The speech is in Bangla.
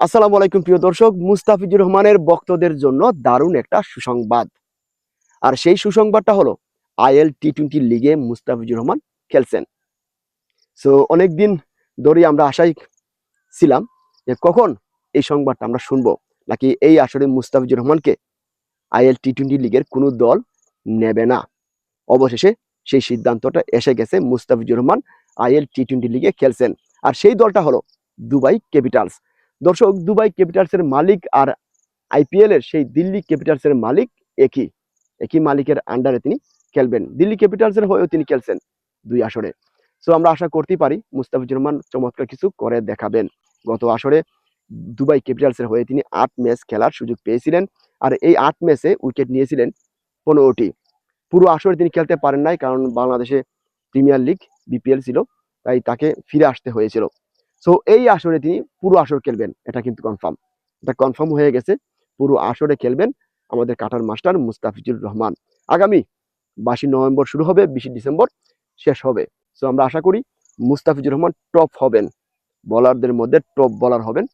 আসসালামু আলাইকুম প্রিয় দর্শক, মুস্তাফিজুর রহমানের ভক্তদের জন্য দারুণ একটা সুসংবাদ। আর সেই সুসংবাদটা হলো আইএল টি-20 লিগে মুস্তাফিজুর রহমান খেলছেন। সো অনেকদিন ধরেই আমরা আশায় ছিলাম যে কখন এই সংবাদটা আমরা শুনবো, নাকি এই আসরে মুস্তাফিজুর রহমানকে আইএল টি-20 লিগের কোনো দল নেবে না। অবশেষে সেই সিদ্ধান্তটা এসে গেছে, মুস্তাফিজুর রহমান আইএল টি-20 লিগে খেলছেন। আর সেই দলটা হলো দুবাই ক্যাপিটালস। দর্শক, দুবাই ক্যাপিটালসের মালিক আর আইপিএল এর সেই দিল্লি ক্যাপিটালসের মালিক একই একই মালিকের আন্ডারে তিনি খেলবেন। দিল্লি ক্যাপিটালসের হয়েও তিনি খেলছেন দুই আসরে। সো আমরা আশা করতেই পারি মুস্তাফিজুর রহমান চমৎকার কিছু করে দেখাবেন। গত আসরে দুবাই ক্যাপিটালসের হয়ে তিনি ৮ ম্যাচ খেলার সুযোগ পেয়েছিলেন। আর এই ৮ ম্যাচে উইকেট নিয়েছিলেন ১৫টি। পুরো আসরে তিনি খেলতে পারেন নাই, কারণ বাংলাদেশে প্রিমিয়ার লিগ বিপিএল ছিল, তাই তাকে ফিরে আসতে হয়েছিল। সো এই আসরে তিনি পুরো আসর খেলবেন, এটা কিন্তু কনফার্ম। এটা কনফার্ম হয়ে গেছে, পুরো আসরে খেলবেন আমাদের কাটার মাস্টার মুস্তাফিজুর রহমান। আগামী ২২ নভেম্বর শুরু হবে, ২০ ডিসেম্বর শেষ হবে। সো আমরা আশা করি মুস্তাফিজুর রহমান টপ হবেন, বলারদের মধ্যে টপ বলার হবেন